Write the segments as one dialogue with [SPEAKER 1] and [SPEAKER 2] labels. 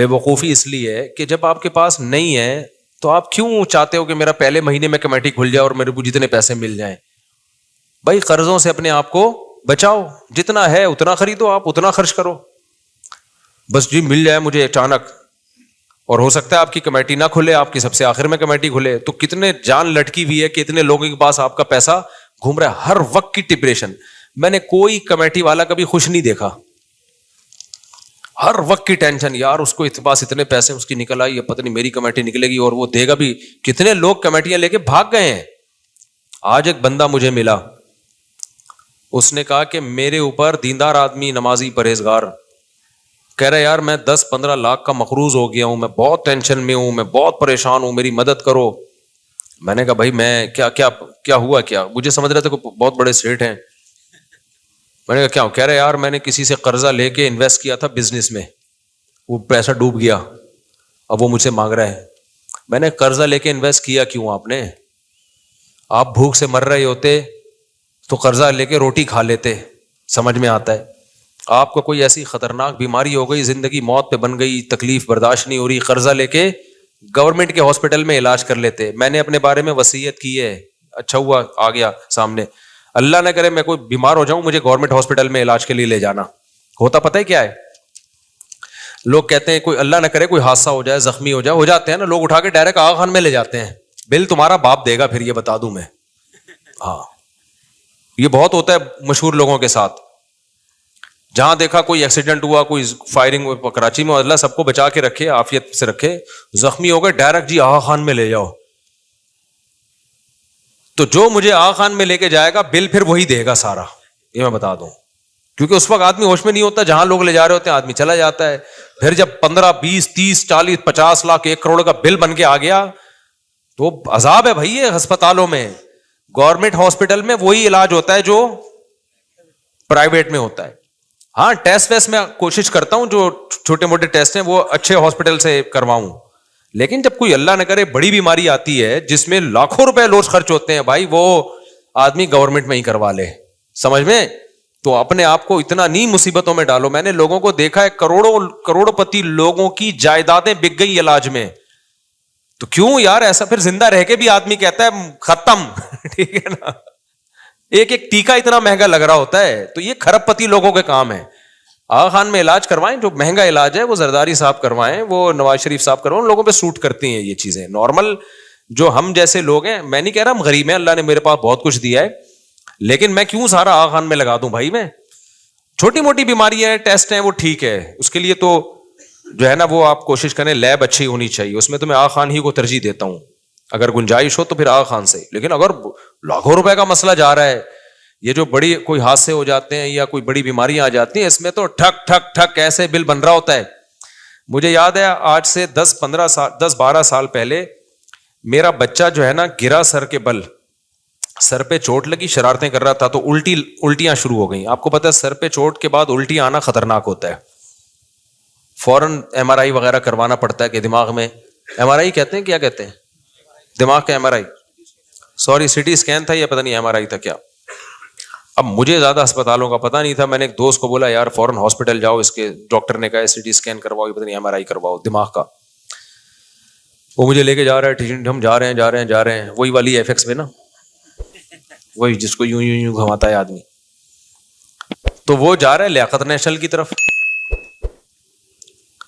[SPEAKER 1] بے وقوفی اس لیے ہے کہ جب آپ کے پاس نہیں ہے تو آپ کیوں چاہتے ہو کہ میرا پہلے مہینے میں کمیٹی کھل جائے اور میرے کو جتنے پیسے مل جائیں؟ بھائی قرضوں سے اپنے آپ کو بچاؤ، جتنا ہے اتنا خریدو، آپ اتنا خرچ کرو. بس جی مل جائے مجھے اچانک، اور ہو سکتا ہے آپ کی کمیٹی نہ کھلے، آپ کی سب سے آخر میں کمیٹی کھلے، تو کتنے جان لٹکی ہوئی ہے کہ اتنے لوگوں کے پاس آپ کا پیسہ گھوم رہا ہے، ہر وقت کی ڈپریشن. میں نے کوئی کمیٹی والا کبھی خوش نہیں دیکھا، ہر وقت کی ٹینشن، یار اس کو پاس اتنے پیسے اس کی نکل آئی، پتہ نہیں میری کمیٹی نکلے گی اور وہ دے گا بھی. کتنے لوگ کمیٹیاں لے کے بھاگ گئے ہیں. آج ایک بندہ مجھے ملا، اس نے کہا کہ میرے اوپر دیندار آدمی، نمازی، پرہیزگار، کہہ رہا یار میں 10-15 لاکھ کا مقروض ہو گیا ہوں، میں بہت ٹینشن میں ہوں، میں بہت پریشان ہوں، میری مدد کرو. میں نے کہا بھائی میں کیا ہوا کیا؟ مجھے سمجھ رہے تھے کہ بہت بڑے سیٹ ہیں. میں نے کہا کیا؟ کہہ رہے یار میں نے کسی سے قرضہ لے کے انویسٹ کیا تھا بزنس میں، وہ پیسہ ڈوب گیا، اب وہ مجھ سے مانگ رہا ہے. میں نے قرضہ لے کے انویسٹ کیا کیوں آپ نے؟ آپ بھوک سے مر رہے ہوتے تو قرضہ لے کے روٹی کھا لیتے. سمجھ میں آتا ہے؟ آپ کو کوئی ایسی خطرناک بیماری ہو گئی، زندگی موت پہ بن گئی، تکلیف برداشت نہیں ہو رہی، قرضہ لے کے گورنمنٹ کے ہاسپٹل میں علاج کر لیتے. میں نے اپنے بارے میں وصیت کی ہے، اچھا ہوا آ گیا سامنے. اللہ نہ کرے میں کوئی بیمار ہو جاؤں، مجھے گورنمنٹ ہاسپٹل میں علاج کے لیے لے جانا. ہوتا پتہ ہے کیا ہے؟ لوگ کہتے ہیں کوئی اللہ نہ کرے کوئی حادثہ ہو جائے، زخمی ہو جاتے ہیں نا، لوگ اٹھا کے ڈائریکٹ آغا خان میں لے جاتے ہیں. بل تمہارا باپ دے گا پھر، یہ بتا دوں میں. ہاں یہ بہت ہوتا ہے مشہور لوگوں کے ساتھ. جہاں دیکھا کوئی ایکسیڈنٹ ہوا، کوئی فائرنگ کراچی میں، اللہ سب کو بچا کے رکھے، عافیت سے رکھے، زخمی ہو گئے ڈائریکٹ جی آغا خان میں لے جاؤ. تو جو مجھے آغا خان میں لے کے جائے گا بل پھر وہی دے گا سارا، یہ میں بتا دوں. کیونکہ اس وقت آدمی ہوش میں نہیں ہوتا، جہاں لوگ لے جا رہے ہوتے ہیں آدمی چلا جاتا ہے. پھر جب 15 20 30 40 50 لاکھ 1 کروڑ کا بل بن کے آ گیا تو عذاب ہے بھائی. یہ ہسپتالوں میں، گورنمنٹ ہاسپٹل میں وہی علاج ہوتا ہے جو پرائیویٹ میں ہوتا ہے. ہاں ٹیسٹ ویسٹ میں کوشش کرتا ہوں، جو چھوٹے موٹے ٹیسٹ ہیں وہ اچھے ہاسپٹل سے کرواؤں. لیکن جب کوئی اللہ نہ کرے بڑی بیماری آتی ہے جس میں لاکھوں روپے روز خرچ ہوتے ہیں، بھائی وہ آدمی گورنمنٹ میں ہی کروا لے. سمجھ میں؟ تو اپنے آپ کو اتنا نہیں مصیبتوں میں ڈالو. میں نے لوگوں کو دیکھا ہے، کروڑوں پتی لوگوں کی جائیدادیں بک گئی علاج میں. تو کیوں یار ایسا؟ پھر زندہ رہ کے بھی آدمی کہتا ہے ختم. ٹھیک ہے نا؟ ایک ٹیکا اتنا مہنگا لگ رہا ہوتا ہے. تو یہ کھرب پتی لوگوں کے کام ہے. آغا خان میں علاج کروائیں، جو مہنگا علاج ہے وہ زرداری صاحب کروائیں، وہ نواز شریف صاحب کروائیں، لوگوں پہ سوٹ کرتی ہیں یہ چیزیں. نارمل جو ہم جیسے لوگ ہیں، میں نہیں کہہ رہا ہم غریب ہیں، اللہ نے میرے پاس بہت کچھ دیا ہے، لیکن میں کیوں سارا آغا خان میں لگا دوں بھائی؟ میں چھوٹی موٹی بیماری ہے، ٹیسٹ ہیں، وہ ٹھیک ہے، اس کے لیے تو جو ہے نا وہ آپ کوشش کریں لیب اچھی ہونی چاہیے، اس میں تو میں آغا خان ہی کو ترجیح دیتا ہوں. اگر گنجائش ہو تو پھر آغا خان سے. لیکن اگر لاکھوں روپے کا مسئلہ جا رہا ہے، یہ جو بڑی کوئی حادثے ہو جاتے ہیں یا کوئی بڑی بیماریاں آ جاتی ہیں، اس میں تو ٹھک ٹھک ٹھک ایسے بل بن رہا ہوتا ہے. مجھے یاد ہے آج سے 10-12 سال پہلے میرا بچہ جو ہے نا گرا سر کے بل، سر پہ چوٹ لگی، شرارتیں کر رہا تھا تو الٹیاں شروع ہو گئیں. آپ کو پتا ہے سر پہ چوٹ کے بعد الٹی آنا خطرناک ہوتا ہے. فوراً MRI وغیرہ کروانا پڑتا ہے کہ دماغ میں، MRI کہتے ہیں، کیا کہتے ہیں، دماغ کا MRI، سوری CT اسکین تھا یا پتہ نہیں MRI تھا کیا. اب مجھے زیادہ ہسپتالوں کا پتہ نہیں تھا، میں نے ایک دوست کو بولا یار فوراً ہاسپٹل جاؤ، اس کے ڈاکٹر نے کہا CT اسکین کرواؤ، پتہ نہیں MRI کرواؤ دماغ کا. وہ مجھے لے کے جا رہا ہے، ہم جا رہے ہیں وہی والی FX میں نا، وہی جس کو یوں گھماتا ہے آدمی. تو وہ جا رہا ہے لیاقت نیشنل کی طرف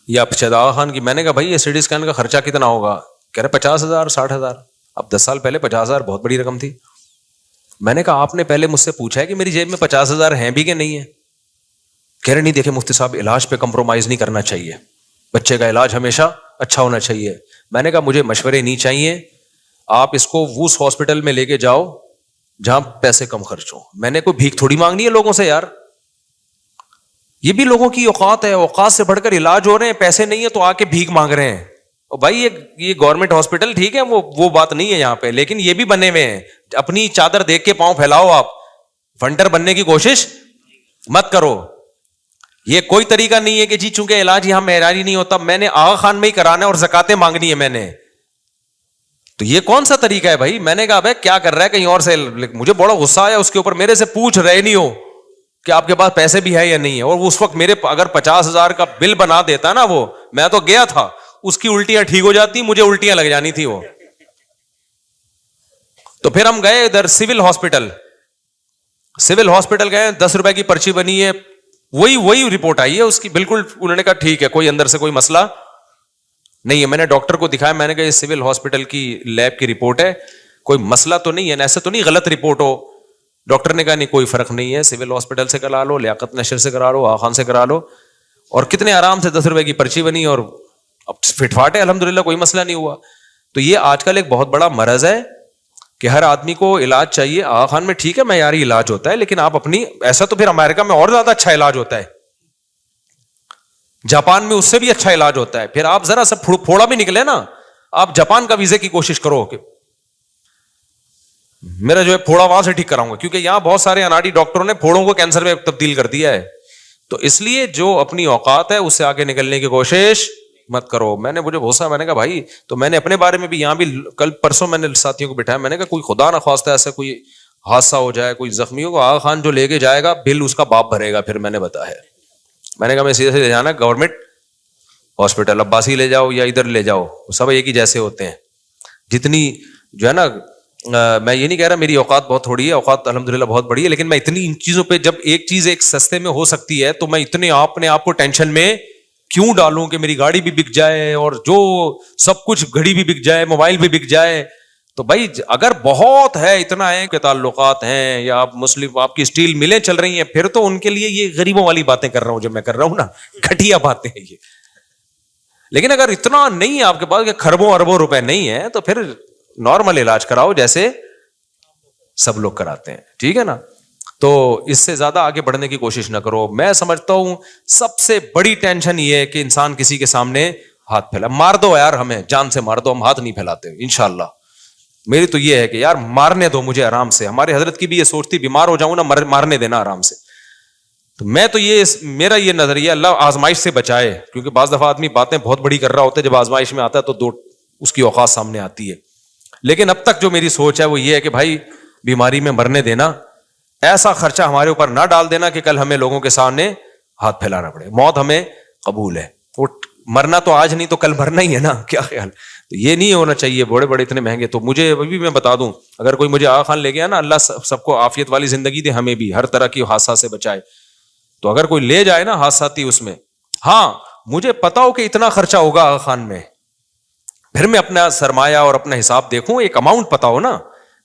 [SPEAKER 1] یا آغا خان کی. میں نے کہا بھائی یہ CT اسکین کا خرچہ کتنا ہوگا؟ کہہ رہے 50,000 60,000. اب 10 سال پہلے 50,000 بہت بڑی رقم تھی. میں نے کہا آپ نے پہلے مجھ سے پوچھا ہے کہ میری جیب میں 50,000 ہیں بھی کہ نہیں ہے؟ کہہ رہے نہیں دیکھیں مفتی صاحب علاج پہ کمپرومائز نہیں کرنا چاہیے، بچے کا علاج ہمیشہ اچھا ہونا چاہیے. میں نے کہا مجھے مشورے نہیں چاہیے، آپ اس کو اس ہاسپٹل میں لے کے جاؤ جہاں پیسے کم خرچ ہو. میں نے کوئی بھیک تھوڑی مانگنی ہے لوگوں سے یار، یہ بھی لوگوں کی اوقات ہے، اوقات سے بڑھ کر علاج ہو رہے ہیں، پیسے نہیں ہے تو آ کے بھیک مانگ رہے ہیں. بھائی یہ گورنمنٹ ہاسپٹل ٹھیک ہے، وہ بات نہیں ہے یہاں پہ، لیکن یہ بھی بنے ہوئے ہیں. اپنی چادر دیکھ کے پاؤں پھیلاؤ، آپ فنڈر بننے کی کوشش مت کرو. یہ کوئی طریقہ نہیں ہے کہ جی چونکہ علاج یہاں معیاری نہیں ہوتا میں نے آغا خان میں ہی کرانا ہے اور زکاتیں مانگنی ہے میں نے. تو یہ کون سا طریقہ ہے بھائی؟ میں نے کہا بھائی کیا کر رہا ہے کہیں اور سے. مجھے بڑا غصہ آیا اس کے اوپر، میرے سے پوچھ رہے نہیں ہو کہ آپ کے پاس پیسے بھی ہے یا نہیں ہے. اور اس وقت میرے اگر 50,000 کا بل بنا دیتا نا وہ, میں تو گیا تھا, اس کی الٹیاں ٹھیک ہو جاتی, مجھے الٹیاں لگ جانی تھی وہ. تو پھر ہم گئے ادھر سول ہاسپٹل گئے, 10 روپے کی پرچی بنی ہے, وہی رپورٹ آئی ہے اس کی بالکل. انہوں نے کہا ٹھیک ہے, کوئی اندر سے کوئی مسئلہ نہیں ہے. میں نے ڈاکٹر کو دکھایا, میں نے کہا یہ سول ہاسپٹل کی لیب کی رپورٹ ہے, کوئی مسئلہ تو نہیں ہے, ایسا تو نہیں غلط رپورٹ ہو. ڈاکٹر نے کہا نہیں کوئی فرق نہیں ہے, سول ہاسپٹل سے کرا لو, لیاقت نشر سے کرا لو, آخان سے کرا لو. اور کتنے آرام سے 10 روپے کی پرچی بنی اور اب فٹ فاٹ ہے الحمدللہ, کوئی مسئلہ نہیں ہوا. تو یہ آج کل ایک بہت بڑا مرض ہے کہ ہر آدمی کو علاج چاہیے. آغا خان میں ٹھیک ہے معیاری علاج ہوتا ہے, لیکن آپ اپنی, ایسا تو پھر امریکہ میں اور زیادہ اچھا علاج ہوتا ہے, جاپان میں اس سے بھی اچھا علاج ہوتا ہے. پھر آپ ذرا سا پھوڑا بھی نکلے نا, آپ جاپان کا ویزے کی کوشش کرو کہ میرا جو ہے پھوڑا وہاں سے ٹھیک کراؤں گا, کیونکہ یہاں بہت سارے اناڑی ڈاکٹروں نے پھوڑوں کو کینسر میں تبدیل کر دیا ہے. تو اس لیے جو اپنی اوقات ہے اس سے آگے نکلنے کی کوشش مت کرو. میں نے مجھے بھروسا, میں نے کہا بھائی, تو میں نے اپنے بارے میں بھی یہاں بھی کل پرسوں میں نے ساتھیوں کو بٹھایا, میں نے کہا کوئی خدا نہ خواستہ ایسا کوئی حادثہ ہو جائے, کوئی زخمی ہو, آغا خان جو لے کے جائے گا بل اس کا باپ بھرے گا. پھر میں نے بتایا, میں نے کہا میں سیدھے سے لے جانا گورنمنٹ ہاسپٹل, عباسی لے جاؤ یا ادھر لے جاؤ, سب ایک ہی جیسے ہوتے ہیں. جتنی جو ہے نا, میں یہ نہیں کہہ رہا میری اوقات بہت تھوڑی ہے, اوقات الحمدللہ بہت بڑی ہے, لیکن میں اتنی ان چیزوں پہ, جب ایک چیز ایک سستے میں ہو سکتی ہے تو میں اتنے اپنے آپ کو ٹینشن میں کیوں ڈالوں کہ میری گاڑی بھی بک جائے اور جو سب کچھ, گھڑی بھی بک جائے, موبائل بھی بک جائے. تو بھائی اگر بہت ہے, اتنا ہے کہ تعلقات ہیں یا آپ مسلم, آپ کی اسٹیل ملیں چل رہی ہیں, پھر تو ان کے لیے یہ غریبوں والی باتیں کر رہا ہوں, جب میں کر رہا ہوں نا, گھٹیا باتیں ہیں یہ. لیکن اگر اتنا نہیں ہے آپ کے پاس کہ خربوں اربوں روپے نہیں ہے, تو پھر نارمل علاج کراؤ جیسے سب لوگ کراتے ہیں, ٹھیک ہے نا. تو اس سے زیادہ آگے بڑھنے کی کوشش نہ کرو. میں سمجھتا ہوں سب سے بڑی ٹینشن یہ ہے کہ انسان کسی کے سامنے ہاتھ پھیلا. مار دو یار, ہمیں جان سے مار دو, ہم ہاتھ نہیں پھیلاتے انشاءاللہ. میری تو یہ ہے کہ یار مارنے دو مجھے آرام سے. ہمارے حضرت کی بھی یہ سوچتی, بیمار ہو جاؤں نا, مارنے دینا آرام سے. تو میں تو یہ, میرا یہ نظریہ, اللہ آزمائش سے بچائے, کیونکہ بعض دفعہ آدمی باتیں بہت بڑی کر رہا ہوتا ہے, جب آزمائش میں آتا ہے تو دو اس کی اوقات سامنے آتی ہے. لیکن اب تک جو میری سوچ ہے وہ یہ ہے کہ بھائی بیماری میں مرنے دینا, ایسا خرچہ ہمارے اوپر نہ ڈال دینا کہ کل ہمیں لوگوں کے سامنے ہاتھ پھیلانا پڑے. موت ہمیں قبول ہے, وہ مرنا تو آج نہیں تو کل مرنا ہی ہے نا, کیا خیال. تو یہ نہیں ہونا چاہیے بڑے بڑے اتنے مہنگے. تو مجھے ابھی میں بتا دوں, اگر کوئی مجھے آغا خان لے گیا نا, اللہ سب کو عافیت والی زندگی دے, ہمیں بھی ہر طرح کی حادثہ سے بچائے. تو اگر کوئی لے جائے نا حادثاتی اس میں, ہاں مجھے پتا ہو کہ اتنا خرچہ ہوگا آغا خان میں, پھر میں اپنا سرمایہ اور اپنا حساب دیکھوں, ایک اماؤنٹ پتا ہو نا,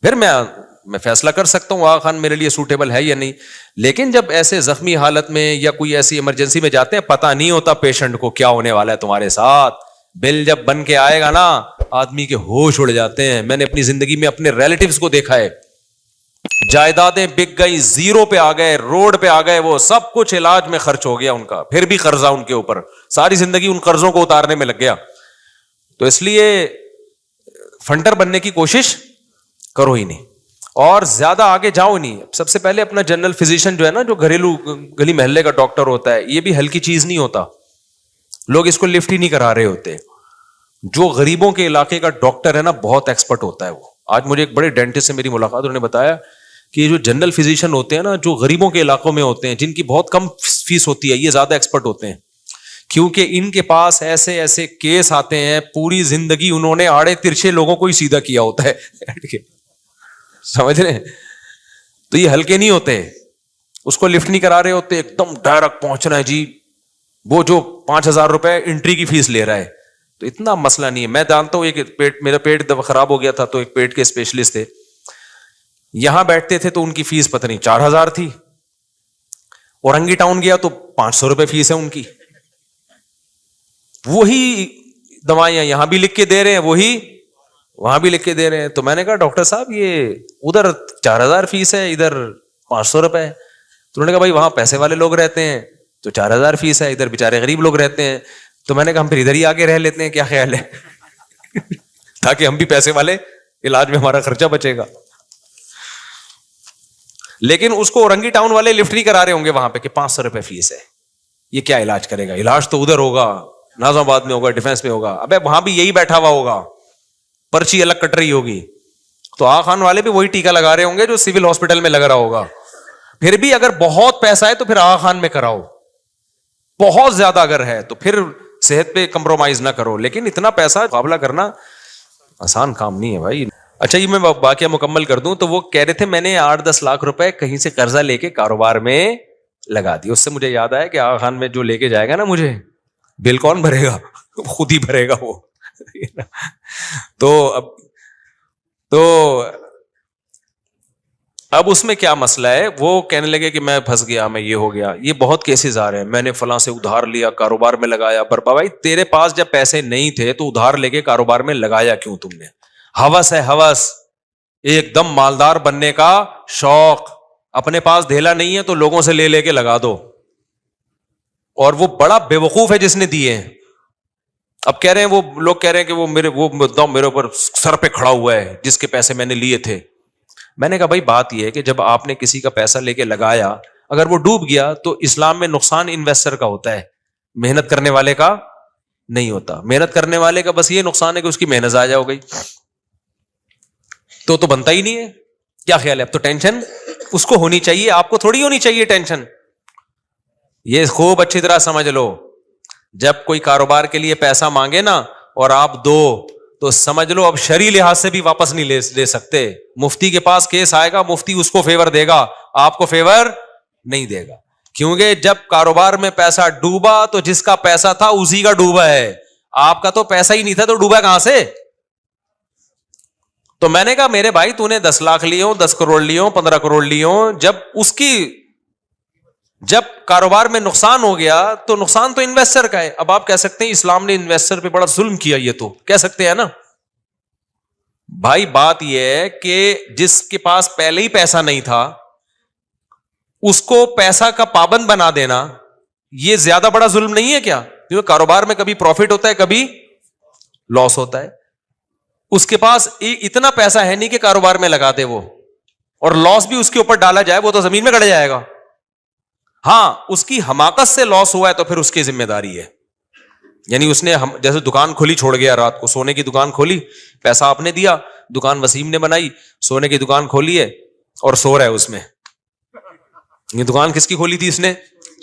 [SPEAKER 1] پھر میں فیصلہ کر سکتا ہوں آغا خان میرے لیے سوٹیبل ہے یا نہیں. لیکن جب ایسے زخمی حالت میں یا کوئی ایسی ایمرجنسی میں جاتے ہیں, پتہ نہیں ہوتا پیشنٹ کو کیا ہونے والا ہے تمہارے ساتھ. بل جب بن کے آئے گا نا, آدمی کے ہوش اڑ جاتے ہیں. میں نے اپنی زندگی میں اپنے ریلیٹیوز کو دیکھا ہے, جائیدادیں بک گئی, زیرو پہ آ گئے, روڈ پہ آ گئے, وہ سب کچھ علاج میں خرچ ہو گیا ان کا, پھر بھی قرضہ ان کے اوپر, ساری زندگی ان قرضوں کو اتارنے میں لگ گیا. تو اس لیے فنڈر بننے کی کوشش کرو ہی نہیں, اور زیادہ آگے جاؤ نہیں. سب سے پہلے اپنا جنرل فزیشین جو ہے نا, جو گھریلو گلی محلے کا ڈاکٹر ہوتا ہے, یہ بھی ہلکی چیز نہیں ہوتا. لوگ اس کو لفٹ ہی نہیں کرا رہے ہوتے. جو غریبوں کے علاقے کا ڈاکٹر ہے نا, بہت ایکسپرٹ ہوتا ہے وہ. آج مجھے ایک بڑے ڈینٹسٹ سے میری ملاقات, انہوں نے بتایا کہ یہ جو جنرل فزیشین ہوتے ہیں نا, جو غریبوں کے علاقوں میں ہوتے ہیں, جن کی بہت کم فیس ہوتی ہے, یہ زیادہ ایکسپرٹ ہوتے ہیں, کیونکہ ان کے پاس ایسے ایسے کیس آتے ہیں, پوری زندگی انہوں نے آڑے ترچھے لوگوں کو ہی سیدھا کیا ہوتا ہے. سمجھ رہے ہیں؟ تو یہ ہلکے نہیں ہوتے, اس کو لفٹ نہیں کرا رہے ہوتے, ایک دم ڈائریکٹ پہنچنا ہے جی. وہ جو 5,000 روپے انٹری کی فیس لے رہا ہے, تو اتنا مسئلہ نہیں ہے. میں جانتا ہوں ایک میرا پیٹ خراب ہو گیا تھا, تو ایک پیٹ کے اسپیشلسٹ تھے, یہاں بیٹھتے تھے, تو ان کی فیس پتہ نہیں 4,000 تھی. اورنگی ٹاؤن گیا تو 500 روپے فیس ہے ان کی. وہی دوائیاں یہاں بھی لکھ کے دے رہے ہیں, وہی وہاں بھی لکھ کے دے رہے ہیں. تو میں نے کہا ڈاکٹر صاحب یہ ادھر 4,000 فیس ہے, ادھر 500 روپے. تو انہوں نے کہا بھائی وہاں پیسے والے لوگ رہتے ہیں تو 4,000 فیس ہے, ادھر بےچارے غریب لوگ رہتے ہیں. تو میں نے کہا ہم پھر ادھر ہی آگے رہ لیتے ہیں, کیا خیال ہے, تاکہ ہم بھی پیسے والے, علاج میں ہمارا خرچہ بچے گا. لیکن اس کو اورنگی ٹاؤن والے لفٹ نہیں کرا رہے ہوں گے وہاں پہ کہ 500 روپے فیس ہے, یہ کیا علاج کرے گا. علاج تو ادھر ہوگا, نازم آباد میں ہوگا, ڈیفینس میں ہوگا. ابے وہاں بھی یہی بیٹھا ہوا ہوگا, پرچی الگ کٹ رہی ہوگی. تو آغا خان والے بھی وہی ٹیکا لگا رہے ہوں گے جو سول ہاسپٹل میں لگ رہا ہوگا. پھر بھی اگر بہت پیسہ ہے تو پھر آغا خان میں کراؤ, بہت زیادہ اگر ہے تو پھر صحت پہ کمپرومائز نہ کرو, لیکن اتنا پیسہ مقابلہ کرنا آسان کام نہیں ہے بھائی. اچھا یہ میں واقعہ مکمل کر دوں تو وہ کہہ رہے تھے میں نے 8-10 لاکھ روپے کہیں سے قرضہ لے کے کاروبار میں لگا دی. اس سے مجھے یاد آیا کہ آغا خان میں جو لے کے جائے گا نا مجھے, بل کون بھرے گا؟ خود ہی بھرے گا وہ. تو اب اس میں کیا مسئلہ ہے, وہ کہنے لگے کہ میں پھنس گیا, میں یہ ہو گیا, یہ بہت کیسز آ رہے ہیں, میں نے فلاں سے ادھار لیا کاروبار میں لگایا. پر بھائی تیرے پاس جب پیسے نہیں تھے تو ادھار لے کے کاروبار میں لگایا کیوں تم نے؟ ہوس ہے, ہوس, ایک دم مالدار بننے کا شوق. اپنے پاس دھیلا نہیں ہے تو لوگوں سے لے کے لگا دو, اور وہ بڑا بے وقوف ہے جس نے دیے ہیں. اب کہہ رہے ہیں وہ لوگ کہہ رہے ہیں کہ وہ میرے اوپر سر پہ کھڑا ہوا ہے جس کے پیسے میں نے لیے تھے. میں نے کہا بھائی بات یہ ہے کہ جب آپ نے کسی کا پیسہ لے کے لگایا, اگر وہ ڈوب گیا تو اسلام میں نقصان انویسٹر کا ہوتا ہے, محنت کرنے والے کا نہیں ہوتا. محنت کرنے والے کا بس یہ نقصان ہے کہ اس کی محنت ضائع ہو گئی, تو بنتا ہی نہیں ہے. کیا خیال ہے؟ اب تو ٹینشن اس کو ہونی چاہیے, آپ کو تھوڑی ہونی چاہیے ٹینشن. یہ خوب اچھی طرح سمجھ لو, جب کوئی کاروبار کے لیے پیسہ مانگے نا اور آپ دو تو سمجھ لو اب شرعی لحاظ سے بھی واپس نہیں لے سکتے. مفتی کے پاس کیس آئے گا, مفتی اس کو فیور دے گا, آپ کو فیور نہیں دے گا. کیونکہ جب کاروبار میں پیسہ ڈوبا تو جس کا پیسہ تھا اسی کا ڈوبا ہے, آپ کا تو پیسہ ہی نہیں تھا تو ڈوبا کہاں سے؟ تو میں نے کہا میرے بھائی تو نے 10 لاکھ لیے ہوں, 10 کروڑ لیے ہوں, 15 کروڑ لیے ہوں, جب کاروبار میں نقصان ہو گیا تو نقصان تو انویسٹر کا ہے. اب آپ کہہ سکتے ہیں اسلام نے انویسٹر پہ بڑا ظلم کیا, یہ تو کہہ سکتے ہیں نا بھائی. بات یہ ہے کہ جس کے پاس پہلے ہی پیسہ نہیں تھا اس کو پیسہ کا پابند بنا دینا یہ زیادہ بڑا ظلم نہیں ہے کیا؟ کیونکہ کاروبار میں کبھی پروفٹ ہوتا ہے کبھی لاس ہوتا ہے. اس کے پاس اتنا پیسہ ہے نہیں کہ کاروبار میں لگا دے وہ, اور لاس بھی اس کے اوپر ڈالا جائے وہ تو زمین میں گڑ جائے گا. ہاں اس کی حماقت سے لاس ہوا ہے تو پھر اس کی ذمہ داری ہے. یعنی اس نے جیسے دکان کھولی چھوڑ گیا, رات کو سونے کی دکان کھولی, پیسہ آپ نے دیا, دکان وسیم نے بنائی, سونے کی دکان کھولی ہے اور سو رہا ہے اس میں. یہ دکان کس کی کھولی تھی اس نے؟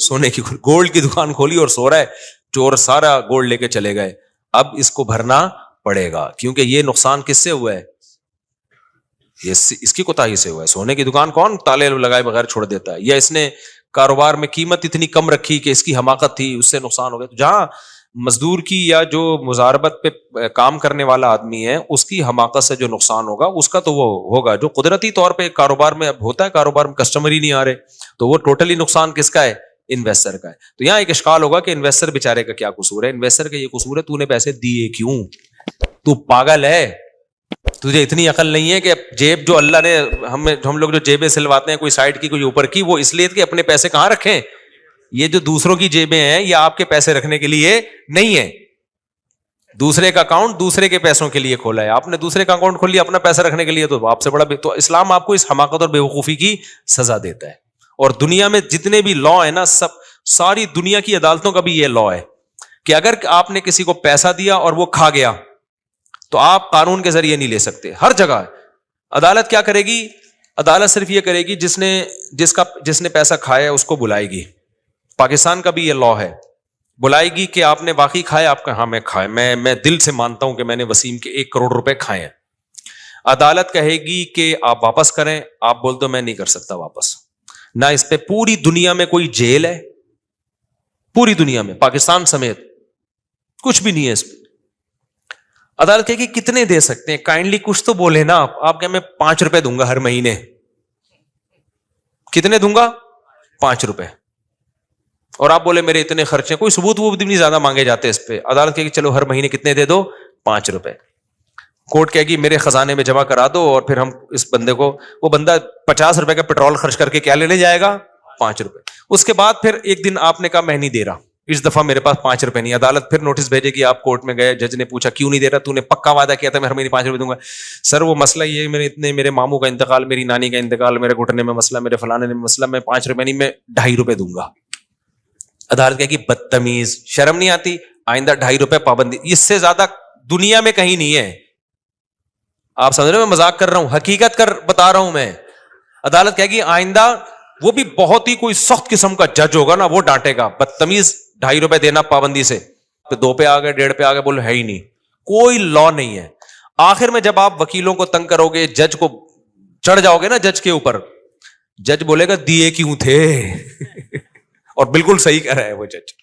[SPEAKER 1] سونے کی, گولڈ کی دکان کھولی اور سو رہا ہے. چور سارا گولڈ لے کے چلے گئے. اب اس کو بھرنا پڑے گا کیونکہ یہ نقصان کس سے ہوا ہے؟ اس کی کوتاہی سے ہوا ہے. سونے کی دکان کون تالے لگائے بغیر چھوڑ دیتا ہے؟ یا اس نے کاروبار میں قیمت اتنی کم رکھی کہ اس کی حماقت تھی, اس سے نقصان ہو گیا. تو جہاں مزدور کی یا جو مزاربت پہ کام کرنے والا آدمی ہے اس کی حماقت سے جو نقصان ہوگا اس کا تو وہ ہوگا. جو قدرتی طور پہ کاروبار میں اب ہوتا ہے, کاروبار میں کسٹمر ہی نہیں آ رہے, تو وہ ٹوٹلی نقصان کس کا ہے؟ انویسٹر کا ہے. تو یہاں ایک اشکال ہوگا کہ انویسٹر بیچارے کا کیا قصور ہے؟ انویسٹر کا یہ قصور ہے تو نے پیسے دیے کیوں؟ تو پاگل ہے, تجھے اتنی عقل نہیں ہے کہ جیب جو اللہ نے ہم لوگ جو جیبیں سلواتے ہیں کوئی سائڈ کی کوئی اوپر کی, وہ اس لیے کہ اپنے پیسے کہاں رکھیں. یہ جو دوسروں کی جیبیں ہیں یہ آپ کے پیسے رکھنے کے لیے نہیں ہے. دوسرے کا اکاؤنٹ دوسرے کے پیسوں کے لیے کھولا ہے, آپ نے دوسرے کا اکاؤنٹ کھول لیا اپنا پیسہ رکھنے کے لیے, تو آپ سے بڑا تو اسلام آپ کو اس حماقت اور بیوقوفی کی سزا دیتا ہے. اور دنیا میں جتنے بھی لا ہے نا, ساری دنیا کی عدالتوں کا بھی یہ لا ہے کہ اگر آپ نے کسی کو پیسہ دیا اور وہ کھا گیا تو آپ قانون کے ذریعے نہیں لے سکتے. ہر جگہ عدالت کیا کرے گی؟ عدالت صرف یہ کرے گی جس نے پیسہ کھایا اس کو بلائے گی. پاکستان کا بھی یہ لا ہے, بلائے گی کہ آپ نے واقعی کھایا, آپ کا ہاں میں کھایا, میں دل سے مانتا ہوں کہ میں نے وسیم کے 1 کروڑ روپے کھائے ہیں. عدالت کہے گی کہ آپ واپس کریں, آپ بول دو میں نہیں کر سکتا واپس. نہ اس پہ پوری دنیا میں کوئی جیل ہے, پوری دنیا میں پاکستان سمیت کچھ بھی نہیں ہے اس پہ. عدالت کہے گی کتنے دے سکتے ہیں, کائنڈلی کچھ تو بولے نا آپ کہ میں 5 روپے دوں گا ہر مہینے. کتنے دوں گا؟ 5 روپے. اور آپ بولے میرے اتنے خرچے, کوئی ثبوت وہ بھی نہیں زیادہ مانگے جاتے اس پہ. عدالت کہے گی چلو ہر مہینے کتنے دے دو؟ 5 روپے. کورٹ کہے گی میرے خزانے میں جمع کرا دو, اور پھر ہم اس بندے کو, وہ بندہ 50 روپے کا پیٹرول خرچ کر کے کیا لینے جائے گا؟ 5 روپے. اس کے بعد پھر ایک دن آپ نے کہا میں نہیں دے رہا, اس دفعہ میرے پاس 5 روپے نہیں. عدالت پھر نوٹس بھیجے گی, آپ کورٹ میں گئے, جج نے پوچھا کیوں نہیں دے رہا؟ تو نے پکا وعدہ کیا تھا میں ہر مہینے 5 روپے دوں گا. سر وہ مسئلہ یہ میرے ماموں کا انتقال, میری نانی کا انتقال, میرے گھٹنے میں مسئلہ, میرے فلانے میں مسئلہ, میں 5 روپے نہیں, میں 2.5 روپے دوں گا. عدالت کہے گی بدتمیز, شرم نہیں آتی؟ آئندہ 2.5 روپے پابندی. اس سے زیادہ دنیا میں کہیں نہیں ہے. آپ سمجھ رہے ہیں میں مذاق کر رہا ہوں, حقیقت کر بتا رہا ہوں میں. عدالت کہے گی آئندہ وہ بھی بہت ہی کوئی سخت قسم کا جج ہوگا نا, وہ ڈانٹے گا. بدتمیز 2.5 روپے دینا پابندی سے, 2 پہ آ گئے 1.5 پہ آ گئے, بولو ہے ہی نہیں, کوئی لا نہیں ہے. آخر میں جب آپ وکیلوں کو تنگ کرو گے, جج کو چڑھ جاؤ گے نا جج کے اوپر, جج بولے گا دیے کیوں تھے اور بالکل صحیح کہہ رہا ہے وہ جج.